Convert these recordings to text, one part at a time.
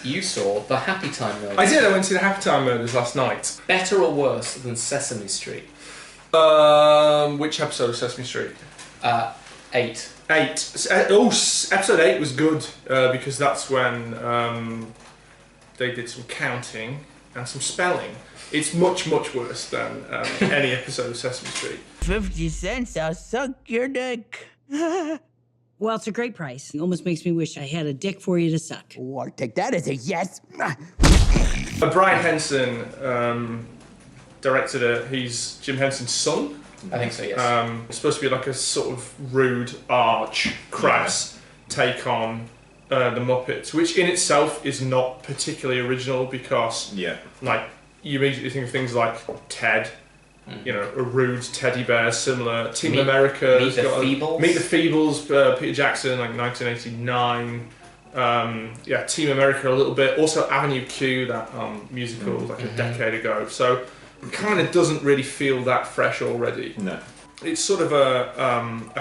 you saw the Happytime Murders. I did. I went to the Happytime Murders last night. Better or worse than Sesame Street? Which episode of Sesame Street? 8. 8. Episode 8 was good because that's when they did some counting and some spelling. It's much, much worse than any episode of Sesame Street. 50 cents, I'll suck your dick. Well, it's a great price. It almost makes me wish I had a dick for you to suck. Oh, I'll take that as a yes. Brian Henson directed it. He's Jim Henson's son. I think so, yes. It's supposed to be like a sort of rude, arch, crass take on the Muppets, which in itself is not particularly original because, like, you immediately think of things like Ted, you know, a rude teddy bear, similar. Team America. Meet the Feebles. Meet the Feebles, Peter Jackson, like 1989. Team America a little bit. Also Avenue Q, that musical, like a decade ago. So it kind of doesn't really feel that fresh already. No. It's sort of a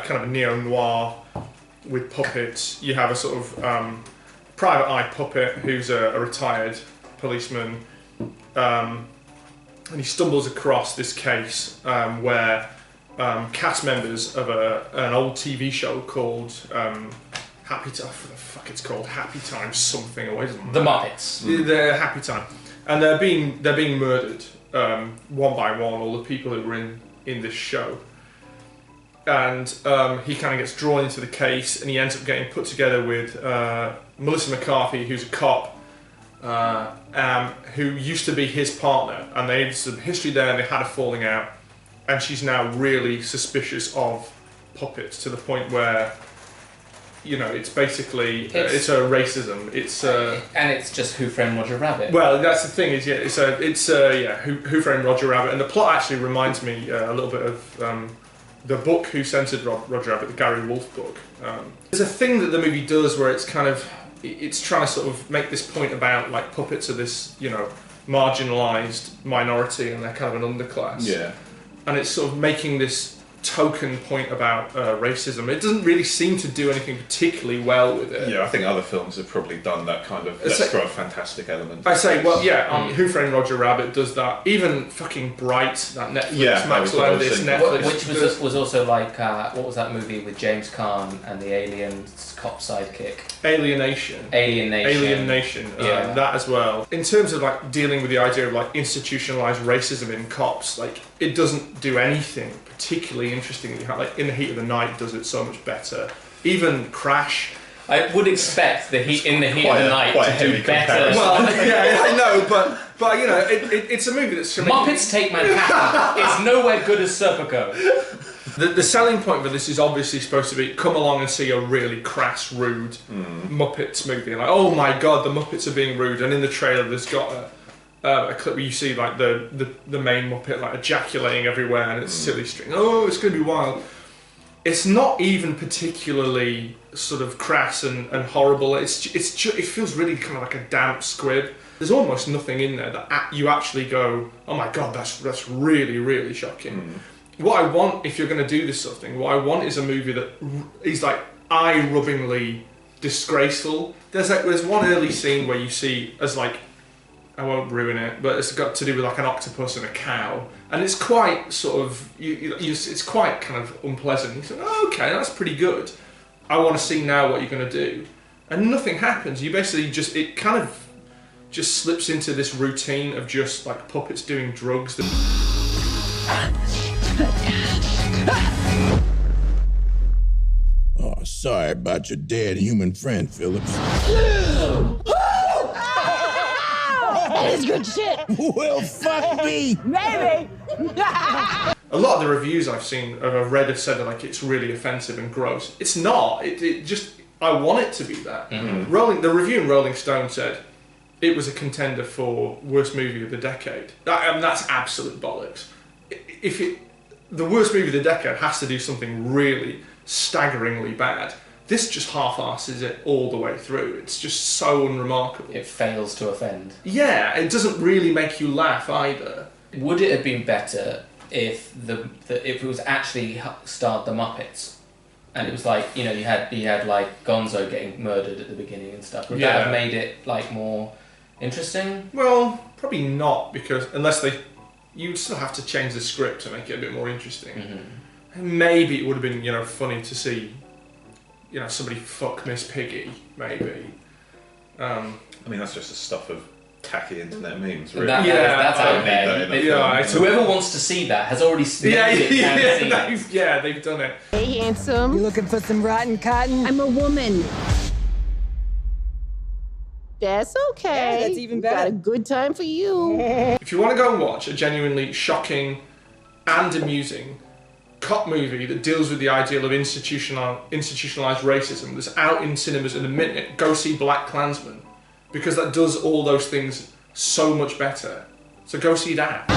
kind of a neo-noir with puppets. You have a sort of private eye puppet who's a retired policeman. And he stumbles across this case where cast members of an old TV show called it's called Happytime something or isn't it? The Muppets. The Happytime, and they're being murdered one by one. All the people who were in this show, and he kind of gets drawn into the case, and he ends up getting put together with Melissa McCarthy, who's a cop. Who used to be his partner, and they had some history there, and they had a falling out, and she's now really suspicious of puppets to the point where, you know, it's basically it's a racism. And it's just Who Framed Roger Rabbit. Well, that's the thing is, Who Framed Roger Rabbit, and the plot actually reminds me a little bit of the book Who Censored Roger Rabbit, the Gary Wolfe book. There's a thing that the movie does where it's kind of it's trying to sort of make this point about like puppets are this, you know, marginalised minority and they're kind of an underclass. Yeah. And it's sort of making this token point about racism. It doesn't really seem to do anything particularly well with it. Yeah, I think other films have probably done that kind of let's throw a fantastic element. I say, well, yeah, Who Framed Roger Rabbit does that. Even fucking Bright, that Netflix, Max Landis Netflix. Which was also like, what was that movie with James Caan and the alien cop sidekick? Alienation. Yeah. That as well. In terms of like dealing with the idea of like institutionalized racism in cops, like it doesn't do anything particularly interesting. Like In the Heat of the Night does it so much better. Even Crash. I would expect In the Heat of the Night to do better. Well, yeah, I know, but you know, it's a movie that's Muppets Take Manhattan is nowhere good as Serpico. The selling point for this is obviously supposed to be come along and see a really crass, rude Muppets movie. Like, oh my god, the Muppets are being rude. And in the trailer, there's got a clip where you see like the main Muppet like ejaculating everywhere, and it's silly string. Oh, it's going to be wild. It's not even particularly sort of crass and horrible. It feels really kind of like a damp squib. There's almost nothing in there that you actually go, oh my god, that's really, really shocking. What I want, if you're going to do this sort of thing, what I want is a movie that is like eye-rubbingly disgraceful. There's one early scene where you see as like, I won't ruin it, but it's got to do with like an octopus and a cow, and it's quite sort of it's quite kind of unpleasant. You think, oh, okay, that's pretty good. I want to see now what you're going to do, and nothing happens. You basically it kind of just slips into this routine of just like puppets doing drugs. Oh, sorry about your dead human friend, Phillips. That is good shit. Well, fuck me. Maybe. A lot of the reviews I've seen, I've read, have said that like it's really offensive and gross. It's not. It just, I want it to be that. The review in Rolling Stone said it was a contender for worst movie of the decade. That's absolute bollocks. The worst movie of the decade has to do something really staggeringly bad. This just half-asses it all the way through. It's just so unremarkable. It fails to offend. Yeah, it doesn't really make you laugh either. Would it have been better if it was actually starred the Muppets and it was like, you know, you had like Gonzo getting murdered at the beginning and stuff. Would that have made it like more interesting? Well, probably not, because you'd still have to change the script to make it a bit more interesting. Mm-hmm. Maybe it would have been, you know, funny to see, you know, somebody fuck Miss Piggy, maybe. I mean, that's just the stuff of tacky internet memes, really. That's out there. Whoever wants to see that has already seen it. They've done it. Hey, handsome. You looking for some rotten cotton? I'm a woman. That's okay. Yeah, that's even better. Got a good time for you. If you want to go and watch a genuinely shocking and amusing cop movie that deals with the ideal of institutionalized racism that's out in cinemas in a minute, go see BlacKkKlansman, because that does all those things so much better. So go see that.